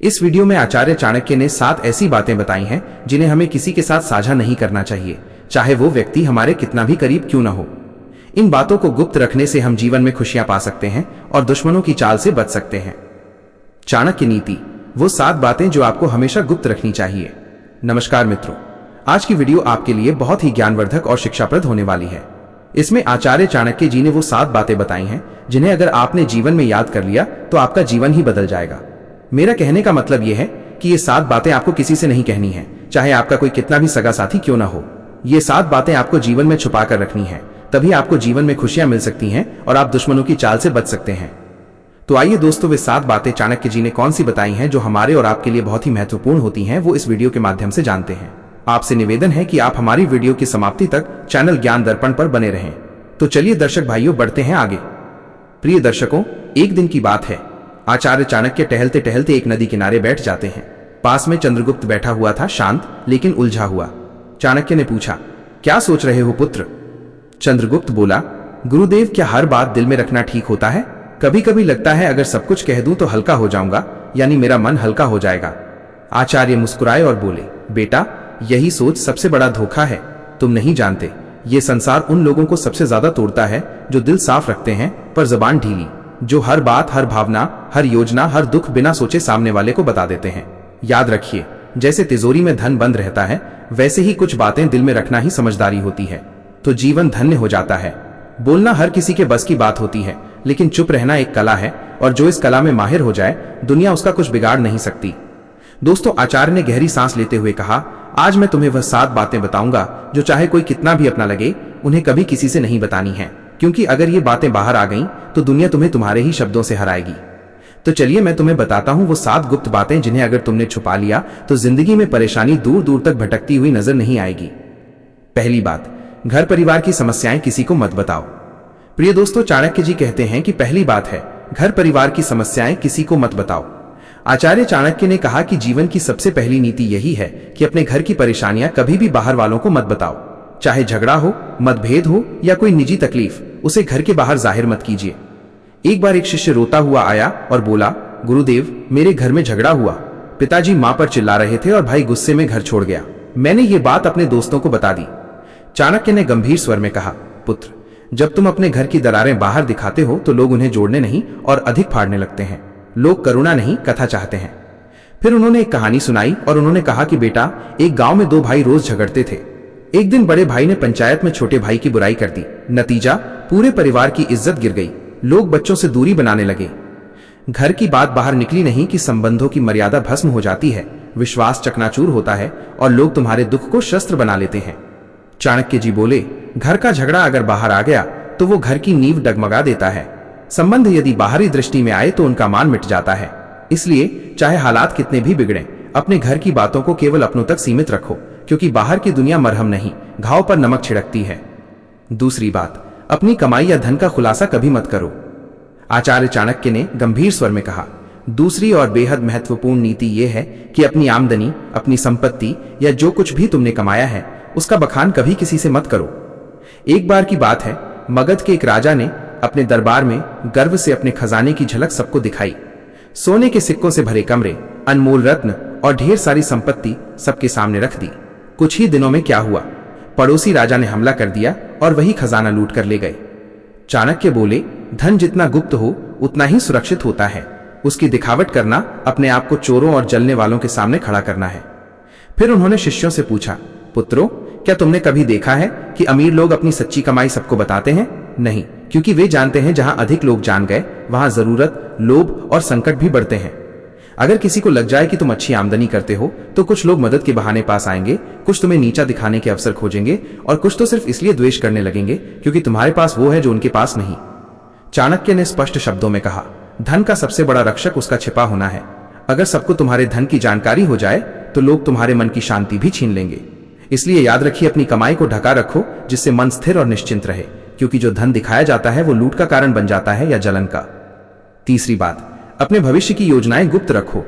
इस वीडियो में आचार्य चाणक्य ने 7 ऐसी बातें बताई हैं जिन्हें हमें किसी के साथ साझा नहीं करना चाहिए, चाहे वो व्यक्ति हमारे कितना भी करीब क्यों न हो। इन बातों को गुप्त रखने से हम जीवन में खुशियां पा सकते हैं और दुश्मनों की चाल से बच सकते हैं। चाणक्य नीति, वो 7 बातें जो आपको हमेशा गुप्त रखनी चाहिए। नमस्कार मित्रों, आज की वीडियो आपके लिए बहुत ही ज्ञानवर्धक और शिक्षाप्रद होने वाली है। इसमें आचार्य चाणक्य जी ने वो 7 बातें बताई हैं जिन्हें अगर आपने जीवन में याद कर लिया तो आपका जीवन ही बदल जाएगा। मेरा कहने का मतलब यह है कि ये 7 बातें आपको किसी से नहीं कहनी है, चाहे आपका कोई कितना भी सगा साथी क्यों ना हो। ये 7 बातें आपको जीवन में छुपा कर रखनी है, तभी आपको जीवन में खुशियां मिल सकती हैं और आप दुश्मनों की चाल से बच सकते हैं। तो आइए दोस्तों, वे 7 बातें चाणक्य जी ने कौन सी बताई हैं जो हमारे और आपके लिए बहुत ही महत्वपूर्ण होती हैं, वो इस वीडियो के माध्यम से जानते हैं। आपसे निवेदन है कि आप हमारी वीडियो की समाप्ति तक चैनल ज्ञान दर्पण पर बने रहें। तो चलिए दर्शक भाइयों, बढ़ते हैं आगे। प्रिय दर्शकों, एक दिन की बात है, आचार्य चाणक्य टहलते टहलते एक नदी किनारे बैठ जाते हैं। पास में चंद्रगुप्त बैठा हुआ था, शांत लेकिन उलझा हुआ। चाणक्य ने पूछा, क्या सोच रहे हो पुत्र? चंद्रगुप्त बोला, गुरुदेव, क्या हर बात दिल में रखना ठीक होता है? कभी कभी लगता है अगर सब कुछ कह दूं तो हल्का हो जाऊंगा, यानी मेरा मन हल्का हो जाएगा। आचार्य मुस्कुराए और बोले, बेटा, यही सोच सबसे बड़ा धोखा है। तुम नहीं जानते, ये संसार उन लोगों को सबसे ज्यादा तोड़ता है जो दिल साफ रखते हैं पर जबान ढीली, जो हर बात, हर भावना, हर योजना, हर दुख बिना सोचे सामने वाले को बता देते हैं। याद रखिए, जैसे तिजोरी में धन बंद रहता है, वैसे ही कुछ बातें दिल में रखना ही समझदारी होती है, तो जीवन धन्य हो जाता है। बोलना हर किसी के बस की बात होती है, लेकिन चुप रहना एक कला है, और जो इस कला में माहिर हो जाए, दुनिया उसका कुछ बिगाड़ नहीं सकती। दोस्तों, आचार्य ने गहरी सांस लेते हुए कहा, आज मैं तुम्हें वह 7 बातें बताऊंगा जो चाहे कोई कितना भी अपना लगे, उन्हें कभी किसी से नहीं बतानी है, क्योंकि अगर ये बातें बाहर आ गईं तो दुनिया तुम्हें तुम्हारे ही शब्दों से हराएगी। तो चलिए मैं तुम्हें बताता हूं वो 7 गुप्त बातें जिन्हें अगर तुमने छुपा लिया तो जिंदगी में परेशानी दूर दूर तक भटकती हुई नजर नहीं आएगी। पहली बात, घर परिवार की समस्याएं किसी को मत बताओ। प्रिय दोस्तों, चाणक्य जी कहते हैं कि पहली बात है, घर परिवार की समस्याएं किसी को मत बताओ। आचार्य चाणक्य ने कहा कि जीवन की सबसे पहली नीति यही है कि अपने घर की परेशानियां कभी भी बाहर वालों को मत बताओ। चाहे झगड़ा हो, मतभेद हो या कोई निजी तकलीफ, उसे घर के बाहर जाहिर मत कीजिए। एक बार एक शिष्य रोता हुआ आया और बोला, गुरुदेव, मेरे घर में झगड़ा हुआ। पिताजी मां पर चिल्ला रहे थे और भाई गुस्से में घर छोड़ गया। मैंने ये बात अपने दोस्तों को बता दी। चाणक्य ने गंभीर स्वर में कहा, पुत्र, जब तुम अपने घर की दरारें बाहर दिखाते हो तो लोग उन्हें जोड़ने नहीं और अधिक फाड़ने लगते हैं। लोग करुणा नहीं, कथा चाहते हैं। फिर उन्होंने एक कहानी सुनाई और उन्होंने कहा कि बेटा, एक गांव में 2 भाई रोज झगड़ते थे। एक दिन बड़े भाई ने पंचायत में छोटे भाई की बुराई कर दी। नतीजा, पूरे परिवार की इज्जत गिर गई। लोग बच्चों से दूरी बनाने लगे। घर की बात बाहर निकली नहीं कि संबंधों की मर्यादा भस्म हो जाती है, विश्वास चकनाचूर होता है और लोग तुम्हारे दुख को शस्त्र बना लेते हैं। चाणक्य जी बोले, घर का झगड़ा अगर बाहर आ गया तो वो घर की नींव डगमगा देता है। संबंध यदि बाहरी दृष्टि में आए तो उनका मान मिट जाता है। इसलिए चाहे हालात कितने भी बिगड़ें, अपने घर की बातों को केवल अपनों तक सीमित रखो, क्योंकि बाहर की दुनिया मरहम नहीं, घाव पर नमक छिड़कती है। दूसरी बात, अपनी कमाई या धन का खुलासा कभी मत करो। आचार्य चाणक्य ने गंभीर स्वर में कहा, दूसरी और बेहद महत्वपूर्ण नीति यह है कि अपनी आमदनी, अपनी संपत्ति या जो कुछ भी तुमने कमाया है, उसका बखान कभी किसी से मत करो। एक बार की बात है, मगध के एक राजा ने अपने दरबार में गर्व से अपने खजाने की झलक सबको दिखाई। सोने के सिक्कों से भरे कमरे, अनमोल रत्न और ढेर सारी संपत्ति सबके सामने रख दी। कुछ ही दिनों में क्या हुआ, पड़ोसी राजा ने हमला कर दिया और वही खजाना लूट कर ले गए। चाणक्य बोले, धन जितना गुप्त हो उतना ही सुरक्षित होता है। उसकी दिखावट करना अपने आप को चोरों और जलने वालों के सामने खड़ा करना है। फिर उन्होंने शिष्यों से पूछा, पुत्रों, क्या तुमने कभी देखा है कि अमीर लोग अपनी सच्ची कमाई सबको बताते हैं? नहीं, क्योंकि वे जानते हैं जहां अधिक लोग जान गए वहां जरूरत, लोभ और संकट भी बढ़ते हैं। अगर किसी को लग जाए कि तुम अच्छी आमदनी करते हो तो कुछ लोग मदद के बहाने पास आएंगे, कुछ तुम्हें नीचा दिखाने के अवसर खोजेंगे और कुछ तो सिर्फ इसलिए द्वेष करने लगेंगे क्योंकि तुम्हारे पास वो है जो उनके पास नहीं। चाणक्य ने स्पष्ट शब्दों में कहा, धन का सबसे बड़ा रक्षक उसका छिपा होना है। अगर सबको तुम्हारे धन की जानकारी हो जाए तो लोग तुम्हारे मन की शांति भी छीन लेंगे। इसलिए याद रखिए, अपनी कमाई को ढका रखो जिससे मन स्थिर और निश्चिंत रहे, क्योंकि जो धन दिखाया जाता है वो लूट का कारण बन जाता है या जलन का। तीसरी बात, अपने भविष्य की योजनाएं गुप्त रखो।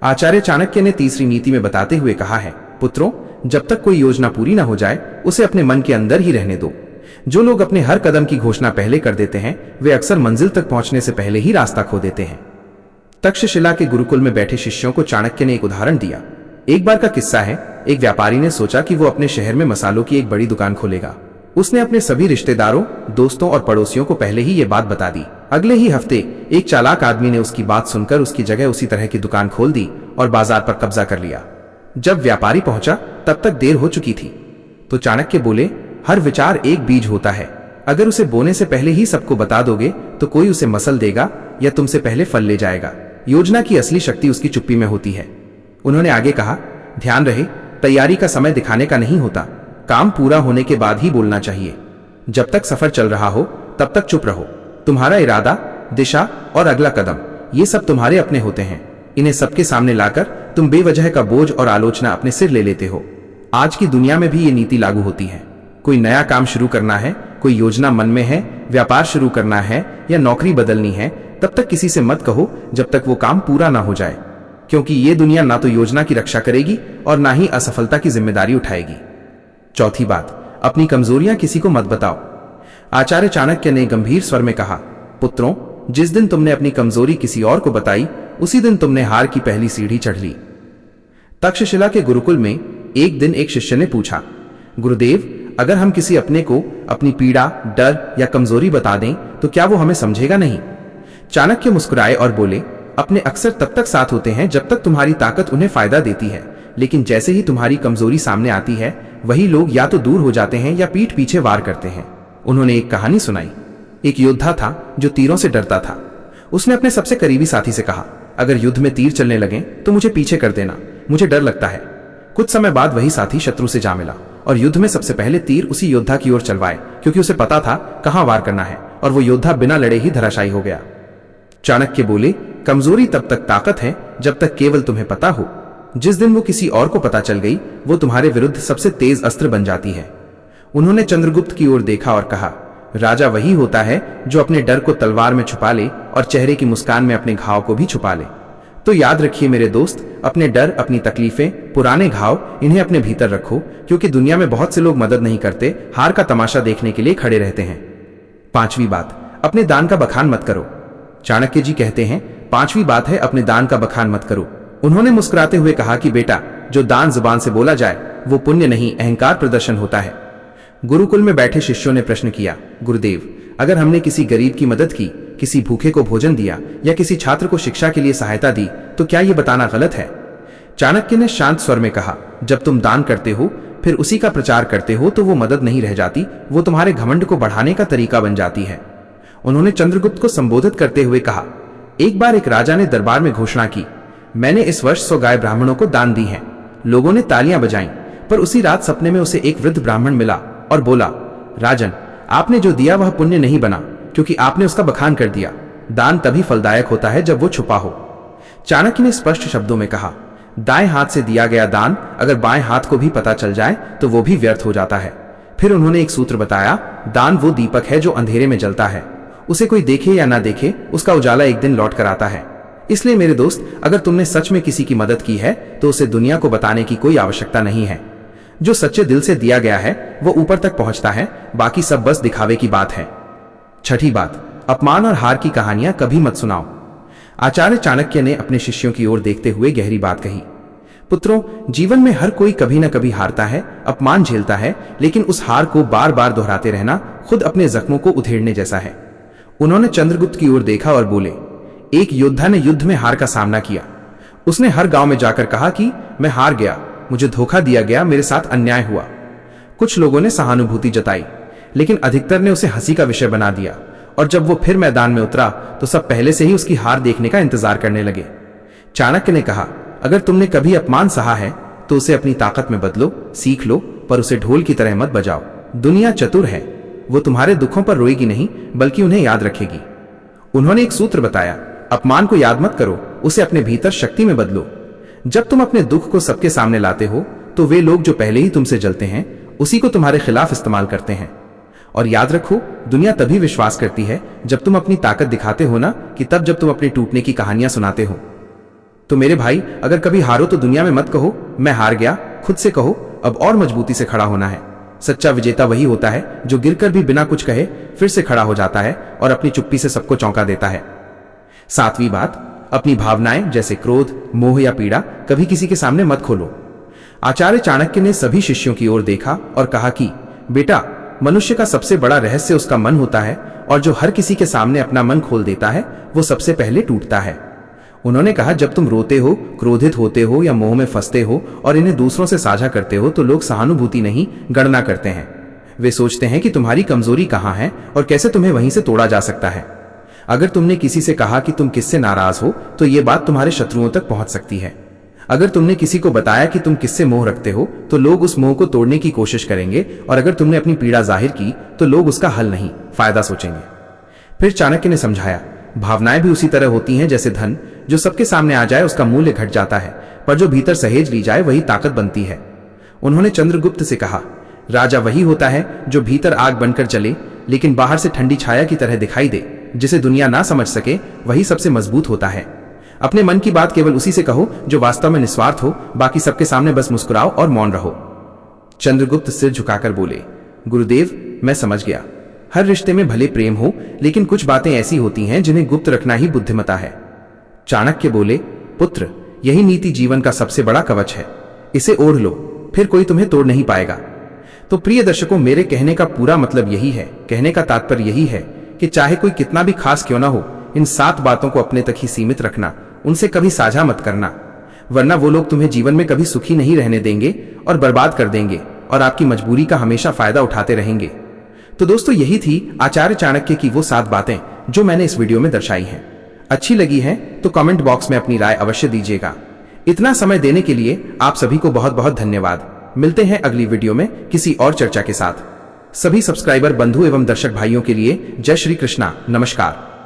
आचार्य चाणक्य ने तीसरी नीति में बताते हुए कहा है, पुत्रों, जब तक कोई योजना पूरी ना हो जाए उसे अपने मन के अंदर ही रहने दो। जो लोग अपने हर कदम की घोषणा पहले कर देते हैं वे अक्सर मंजिल तक पहुंचने से पहले ही रास्ता खो देते हैं। तक्षशिला के गुरुकुल में बैठे शिष्यों को चाणक्य ने एक उदाहरण दिया। एक बार का किस्सा है, एक व्यापारी ने सोचा कि वो अपने शहर में मसालों की एक बड़ी दुकान खोलेगा। उसने अपने सभी रिश्तेदारों, दोस्तों और पड़ोसियों को पहले ही ये बात बता दी। अगले ही हफ्ते एक चालाक आदमी ने उसकी बात सुनकर उसकी जगह उसी तरह की दुकान खोल दी और बाजार पर कब्जा कर लिया। जब व्यापारी पहुंचा तब तक देर हो चुकी थी। तो चाणक्य बोले, हर विचार एक बीज होता है। अगर उसे बोने से पहले ही सबको बता दोगे तो कोई उसे मसल देगा या तुमसे पहले फल ले जाएगा। योजना की असली शक्ति उसकी चुप्पी में होती है। उन्होंने आगे कहा, ध्यान रहे, तैयारी का समय दिखाने का नहीं होता, काम पूरा होने के बाद ही बोलना चाहिए। जब तक सफर चल रहा हो तब तक चुप रहो। तुम्हारा इरादा, दिशा और अगला कदम, ये सब तुम्हारे अपने होते हैं। इन्हें सबके सामने लाकर तुम बेवजह का बोझ और आलोचना अपने सिर ले लेते हो। आज की दुनिया में भी ये नीति लागू होती है। कोई नया काम शुरू करना है, कोई योजना मन में है, व्यापार शुरू करना है या नौकरी बदलनी है, तब तक किसी से मत कहो जब तक वो काम पूरा ना हो जाए, क्योंकि ये दुनिया ना तो योजना की रक्षा करेगी और ना ही असफलता की जिम्मेदारी उठाएगी। चौथी बात, अपनी कमजोरियां किसी को मत बताओ। आचार्य चाणक्य ने गंभीर स्वर में कहा, पुत्रों, जिस दिन तुमने अपनी कमजोरी किसी और को बताई उसी दिन तुमने हार की पहली सीढ़ी चढ़ ली। तक्षशिला के गुरुकुल में एक दिन एक शिष्य ने पूछा, गुरुदेव, अगर हम किसी अपने को अपनी पीड़ा, डर या कमजोरी बता दें तो क्या वो हमें समझेगा नहीं? चाणक्य मुस्कुराए और बोले, अपने अक्सर तब तक साथ होते हैं जब तक तुम्हारी ताकत उन्हें फायदा देती है, लेकिन जैसे ही तुम्हारी कमजोरी सामने आती है वही लोग या तो दूर हो जाते हैं या पीठ पीछे वार करते हैं। उन्होंने एक कहानी सुनाई। एक योद्धा था जो तीरों से डरता था। उसने अपने सबसे करीबी साथी से कहा, अगर युद्ध में तीर चलने लगे तो मुझे पीछे कर देना, मुझे डर लगता है। कुछ समय बाद वही साथी शत्रु से जा मिला और युद्ध में सबसे पहले तीर उसी योद्धा की ओर चलवाए, क्योंकि उसे पता था कहां वार करना है, और वो योद्धा बिना लड़े ही धराशायी हो गया। चाणक्य बोले, कमजोरी तब तक ताकत है जब तक केवल तुम्हें पता हो। जिस दिन वो किसी और को पता चल गई वो तुम्हारे विरुद्ध सबसे तेज अस्त्र बन जाती है। उन्होंने चंद्रगुप्त की ओर देखा और कहा, राजा वही होता है जो अपने डर को तलवार में छुपा ले और चेहरे की मुस्कान में अपने घाव को भी छुपा ले। तो याद रखिए मेरे दोस्त, अपने डर, अपनी तकलीफें, पुराने घाव, इन्हें अपने भीतर रखो, क्योंकि दुनिया में बहुत से लोग मदद नहीं करते, हार का तमाशा देखने के लिए खड़े रहते हैं। पांचवी बात, अपने दान का बखान मत करो। चाणक्य जी कहते हैं, पांचवी बात है, अपने दान का बखान मत करो। उन्होंने मुस्कुराते हुए कहा कि बेटा, जो दान जुबान से बोला जाए वो पुण्य नहीं, अहंकार प्रदर्शन होता है। गुरुकुल में बैठे शिष्यों ने प्रश्न किया, गुरुदेव, अगर हमने किसी गरीब की मदद की, किसी भूखे को भोजन दिया या किसी छात्र को शिक्षा के लिए सहायता दी तो क्या ये बताना गलत है? चाणक्य ने शांत स्वर में कहा, जब तुम दान करते हो फिर उसी का प्रचार करते हो तो वो मदद नहीं रह जाती, वो तुम्हारे घमंड को बढ़ाने का तरीका बन जाती है। उन्होंने चंद्रगुप्त को संबोधित करते हुए कहा, एक बार एक राजा ने दरबार में घोषणा की, मैंने इस वर्ष 100 गाय ब्राह्मणों को दान दी हैं। लोगों ने तालियां बजाईं, पर उसी रात सपने में उसे एक वृद्ध ब्राह्मण मिला और बोला, राजन, आपने जो दिया वह पुण्य नहीं बना, क्योंकि आपने उसका बखान कर दिया। दान तभी फलदायक होता है जब वो छुपा हो। चाणक्य ने स्पष्ट शब्दों में कहा, दाएं हाथ से दिया गया दान अगर बाएं हाथ को भी पता चल जाए तो वो भी व्यर्थ हो जाता है। फिर उन्होंने एक सूत्र बताया, दान वो दीपक है जो अंधेरे में जलता है, उसे कोई देखे या ना देखे उसका उजाला एक दिन लौट कर आता है। इसलिए मेरे दोस्त, अगर तुमने सच में किसी की मदद की है तो उसे दुनिया को बताने की कोई आवश्यकता नहीं है। जो सच्चे दिल से दिया गया है वो ऊपर तक पहुंचता है, बाकी सब बस दिखावे की बात है। छठी बात, अपमान और हार की कहानियां कभी मत सुनाओ। आचार्य चाणक्य ने अपने शिष्यों की ओर देखते हुए गहरी बात कही, पुत्रों, जीवन में हर कोई कभी न कभी हारता है, अपमान झेलता है, लेकिन उस हार को बार बार दोहराते रहना खुद अपने जख्मों को उधेड़ने जैसा है। उन्होंने चंद्रगुप्त की ओर देखा और बोले, एक योद्धा ने युद्ध में हार का सामना किया। उसने हर गांव में जाकर कहा कि मैं हार गया, मुझे धोखा दिया गया, मेरे साथ अन्याय हुआ। कुछ लोगों ने सहानुभूति जताई, लेकिन अधिकतर ने उसे हंसी का विषय बना दिया, और जब वो फिर मैदान में उतरा तो सब पहले से ही उसकी हार देखने का इंतजार करने लगे। चाणक्य ने कहा, अगर तुमने कभी अपमान सहा है तो उसे अपनी ताकत में बदलो, सीख लो, पर उसे ढोल की तरह मत बजाओ। दुनिया चतुर है, वो तुम्हारे दुखों पर रोएगी नहीं बल्कि उन्हें याद रखेगी। उन्होंने एक सूत्र बताया, अपमान को याद मत करो, उसे अपने भीतर शक्ति में बदलो। जब तुम अपने दुख को सबके सामने लाते हो तो वे लोग जो पहले ही तुमसे जलते हैं उसी को तुम्हारे खिलाफ इस्तेमाल करते हैं। और याद रखो, दुनिया तभी विश्वास करती है जब तुम अपनी ताकत दिखाते हो ना, कि तब जब तुम अपने टूटने की कहानियां सुनाते हो। तो मेरे भाई, अगर कभी हारो तो दुनिया में मत कहो मैं हार गया, खुद से कहो अब और मजबूती से खड़ा होना है। सच्चा विजेता वही होता है जो गिरकर भी बिना कुछ कहे फिर से खड़ा हो जाता है और अपनी चुप्पी से सबको चौंका देता है। सातवीं बात, अपनी भावनाएं जैसे क्रोध, मोह या पीड़ा कभी किसी के सामने मत खोलो। आचार्य चाणक्य ने सभी शिष्यों की ओर देखा और कहा कि बेटा, मनुष्य का सबसे बड़ा रहस्य उसका मन होता है और जो हर किसी के सामने अपना मन खोल देता है वो सबसे पहले टूटता है। उन्होंने कहा, जब तुम रोते हो, क्रोधित होते हो या मोह में फंसते हो और इन्हें दूसरों से साझा करते हो तो लोग सहानुभूति नहीं, गणना करते हैं। वे सोचते हैं कि तुम्हारी कमजोरी कहाँ है और कैसे तुम्हें वहीं से तोड़ा जा सकता है। अगर तुमने किसी से कहा कि तुम किससे नाराज हो तो ये बात तुम्हारे शत्रुओं तक पहुंच सकती है। अगर तुमने किसी को बताया कि तुम किससे मोह रखते हो तो लोग उस मोह को तोड़ने की कोशिश करेंगे, और अगर तुमने अपनी पीड़ा जाहिर की तो लोग उसका हल नहीं, फायदा सोचेंगे। फिर चाणक्य ने समझाया, भावनाएं भी उसी तरह होती हैं जैसे धन, जो सबके सामने आ जाए उसका मूल्य घट जाता है, पर जो भीतर सहेज ली जाए वही ताकत बनती है। उन्होंने चंद्रगुप्त से कहा, राजा वही होता है जो भीतर आग बनकर जले लेकिन बाहर से ठंडी छाया की तरह दिखाई दे। जिसे दुनिया ना समझ सके वही सबसे मजबूत होता है। अपने मन की बात केवल उसी से कहो जो वास्तव में निस्वार्थ हो, बाकी सबके सामने बस मुस्कुराओ और मौन रहो। चंद्रगुप्त सिर झुकाकर बोले, गुरुदेव, मैं समझ गया। हर रिश्ते में भले प्रेम हो, लेकिन कुछ बातें ऐसी होती हैं जिन्हें गुप्त रखना ही बुद्धिमता है। चाणक्य बोले, पुत्र, यही नीति जीवन का सबसे बड़ा कवच है। इसे ओढ़ लो, फिर कोई तुम्हें तोड़ नहीं पाएगा। तो प्रिय दर्शकों, मेरे कहने का पूरा मतलब यही है, कहने का तात्पर्य यही है कि चाहे कोई कितना भी खास क्यों ना हो, इन 7 बातों को अपने तक ही सीमित रखना, उनसे कभी साझा मत करना, वरना वो लोग तुम्हें जीवन में कभी सुखी नहीं रहने देंगे और बर्बाद कर देंगे और आपकी मजबूरी का हमेशा फायदा उठाते रहेंगे। तो दोस्तों, यही थी आचार्य चाणक्य की वो 7 बातें जो मैंने इस वीडियो में दर्शाई हैं। अच्छी लगी है तो कमेंट बॉक्स में अपनी राय अवश्य दीजिएगा। इतना समय देने के लिए आप सभी को बहुत बहुत धन्यवाद। मिलते हैं अगली वीडियो में किसी और चर्चा के साथ। सभी सब्सक्राइबर बंधु एवं दर्शक भाइयों के लिए जय श्री कृष्णा, नमस्कार।